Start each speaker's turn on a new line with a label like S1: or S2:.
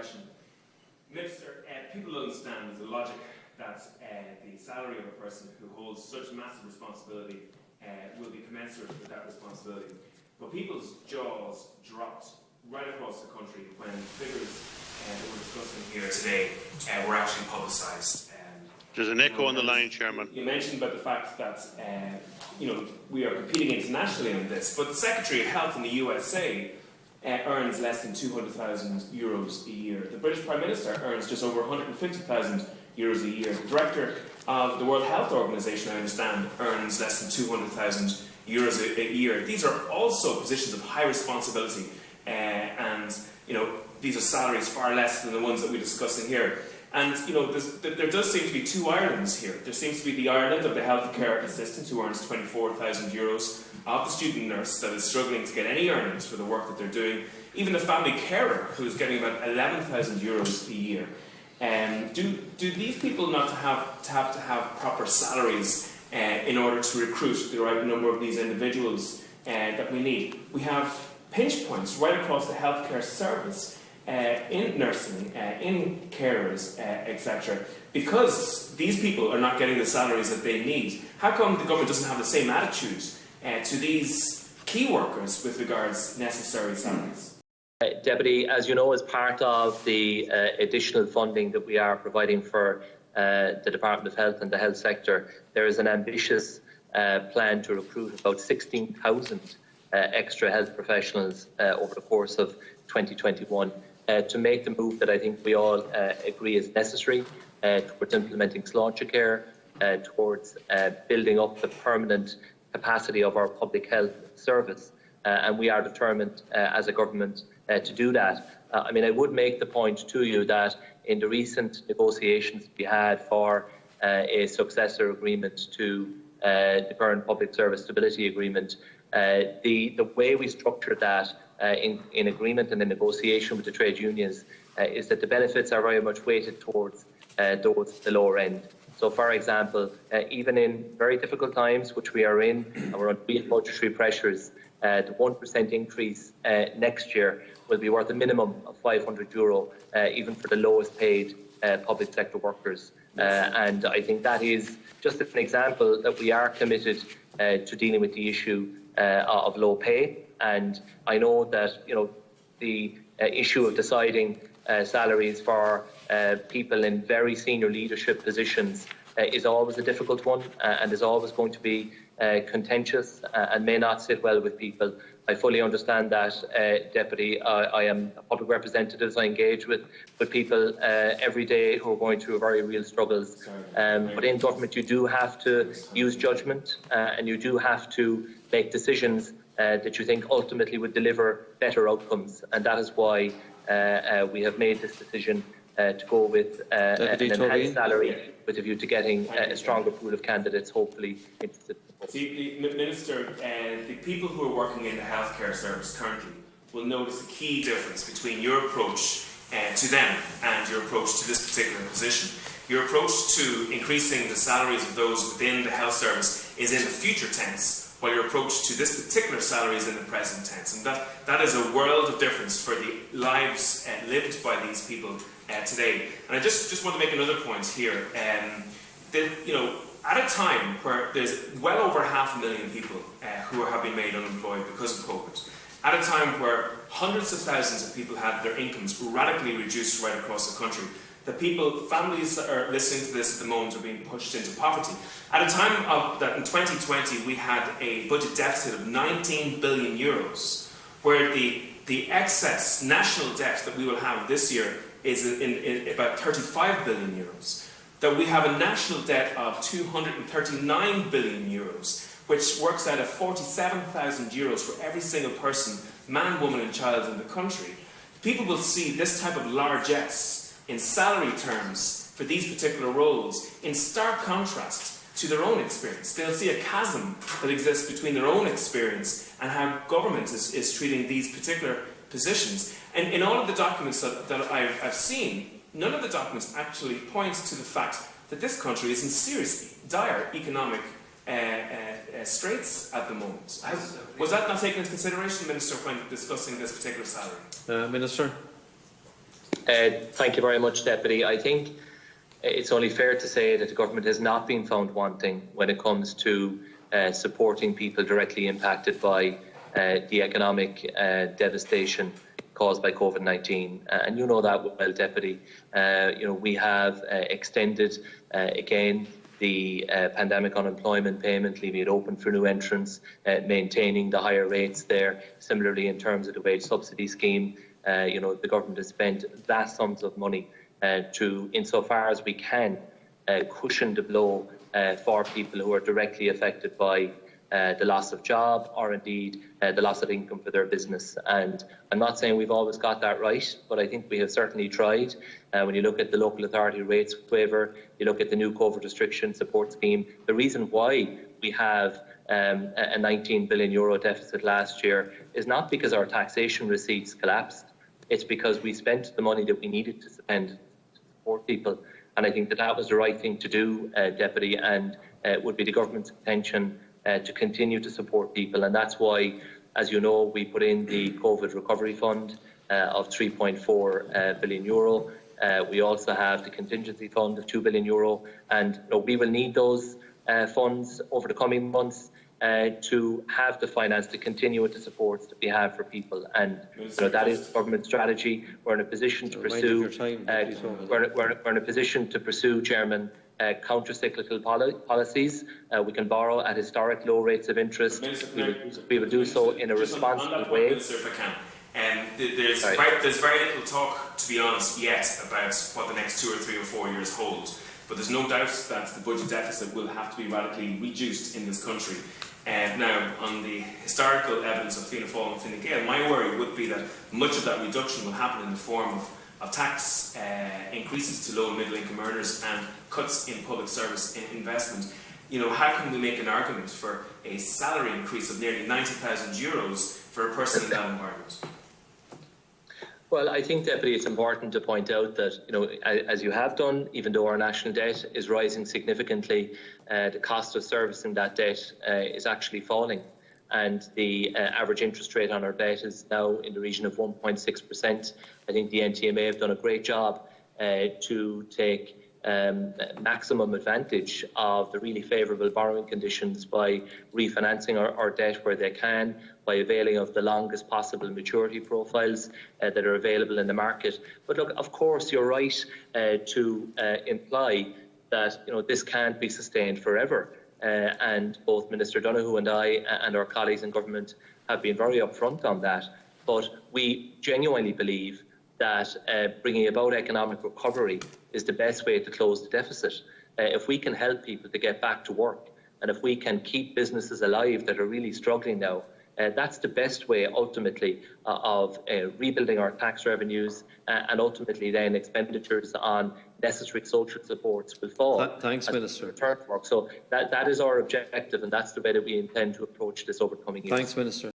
S1: question. Minister, people understand the logic that the salary of a person who holds such massive responsibility will be commensurate with that responsibility. But people's jaws dropped right across the country when figures that we're discussing here today were actually publicised.
S2: There's an echo on the line, Chairman.
S1: You mentioned about the fact that we are competing internationally on this, but the Secretary of Health in the USA earns less than €200,000 a year. The British Prime Minister earns just over €150,000 a year. The Director of the World Health Organization, I understand, earns less than €200,000 a year. These are also positions of high responsibility, and these are salaries far less than the ones that we're discussing here. And there does seem to be two Irelands here. There seems to be the Ireland of the healthcare assistant who earns €24,000, of the student nurse that is struggling to get any earnings for the work that they're doing, even the family carer who is getting about €11,000 a year. Do these people not have to have proper salaries in order to recruit the right number of these individuals that we need? We have pinch points right across the healthcare service. In nursing, in carers, etc. Because these people are not getting the salaries that they need, how come the government doesn't have the same attitude to these key workers with regards to necessary salaries?
S3: Deputy, as you know, as part of the additional funding that we are providing for the Department of Health and the health sector, there is an ambitious plan to recruit about 16,000 extra health professionals over the course of 2021. To make the move that I think we all agree is necessary towards implementing sláinte care, towards building up the permanent capacity of our public health service. And we are determined as a government to do that. I would make the point to you that in the recent negotiations we had for a successor agreement to the current Public Service Stability Agreement, the way we structured that in agreement and in negotiation with the trade unions is that the benefits are very much weighted towards the lower end. So, for example, even in very difficult times, which we are in, and we're under real budgetary pressures, the 1% increase next year will be worth a minimum of €500, even for the lowest paid public sector workers. And I think that is just an example that we are committed to dealing with the issue of low pay. And I know that the issue of deciding salaries for people in very senior leadership positions is always a difficult one and is always going to be contentious and may not sit well with people. I fully understand that, Deputy. I am a public representative. I engage with people every day who are going through very real struggles. But in government, you do have to use judgment and you do have to make decisions that you think ultimately would deliver better outcomes. And that is why we have made this decision to go with an enhanced salary with a view to getting a stronger pool of candidates, hopefully, into the post.
S1: See, Minister, the people who are working in the healthcare service currently will notice a key difference between your approach to them and your approach to this particular position. Your approach to increasing the salaries of those within the health service is in the future tense, while your approach to this particular salary is in the present tense. And that is a world of difference for the lives lived by these people today. And I just want to make another point here. At a time where there's well over 500,000 people who have been made unemployed because of COVID, at a time where hundreds of thousands of people had their incomes radically reduced right across the country, families that are listening to this at the moment are being pushed into poverty. At a time that in 2020 we had a budget deficit of €19 billion, where the excess national debt that we will have this year is in about €35 billion, that we have a national debt of €239 billion, which works out at €47,000 for every single person, man, woman and child in the country. People will see this type of largesse in salary terms for these particular roles in stark contrast to their own experience. They'll see a chasm that exists between their own experience and how government is treating these particular positions. And in all of the documents that I've seen, none of the documents actually point to the fact that this country is in seriously dire economic straits at the moment. Was that not taken into consideration, Minister, when discussing this particular salary?
S4: Minister?
S3: Thank you very much, Deputy. I think it's only fair to say that the government has not been found wanting when it comes to supporting people directly impacted by the economic devastation caused by COVID-19. And you know that well, Deputy. We have extended again the pandemic unemployment payment, leaving it open for new entrants, maintaining the higher rates there. Similarly, in terms of the wage subsidy scheme, the government has spent vast sums of money to, insofar as we can, cushion the blow for people who are directly affected by the loss of job or indeed the loss of income for their business. And I'm not saying we've always got that right, but I think we have certainly tried. When you look at the local authority rates waiver, you look at the new COVID restriction support scheme, the reason why we have a 19 billion euro deficit last year is not because our taxation receipts collapsed, it's because we spent the money that we needed to spend to support people. And I think that was the right thing to do, Deputy, and it would be the government's intention to continue to support people. And that's why, as you know, we put in the COVID Recovery Fund of 3.4 billion euro. We also have the contingency fund of 2 billion euro. And we will need those funds over the coming months to have the finance to continue with the supports that we have for people. And that is the government strategy. We're in a position to pursue. We're in a position to pursue, Chairman, counter-cyclical policies. We can borrow at historic low rates of interest. We will do so in a responsible way.
S1: Minister, if I can. There's very little talk, to be honest, yet about what the next 2 or 3 or 4 years hold. But there's no doubt that the budget deficit will have to be radically reduced in this country. Now, on the historical evidence of Fianna Fáil and Fine Gael, my worry would be that much of that reduction will happen in the form of tax increases to low and middle income earners and cuts in public service investment. How can we make an argument for a salary increase of nearly 90,000 euros for a person in that environment?
S3: Well, I think, Deputy, it's important to point out that, as you have done, even though our national debt is rising significantly, the cost of servicing that debt is actually falling. And the average interest rate on our debt is now in the region of 1.6%. I think the NTMA have done a great job to take maximum advantage of the really favourable borrowing conditions by refinancing our debt where they can, by availing of the longest possible maturity profiles that are available in the market. But look, of course, you're right to imply that this can't be sustained forever. And both Minister Donoghue and I and our colleagues in government have been very upfront on that. But we genuinely believe that bringing about economic recovery is the best way to close the deficit. If we can help people to get back to work, and if we can keep businesses alive that are really struggling now, that's the best way ultimately of rebuilding our tax revenues, and ultimately then expenditures on necessary social supports will fall.
S4: Thanks, Minister.
S3: Return to work. So that is our objective, and that's the way that we intend to approach this over the coming years.
S4: Thanks, Minister.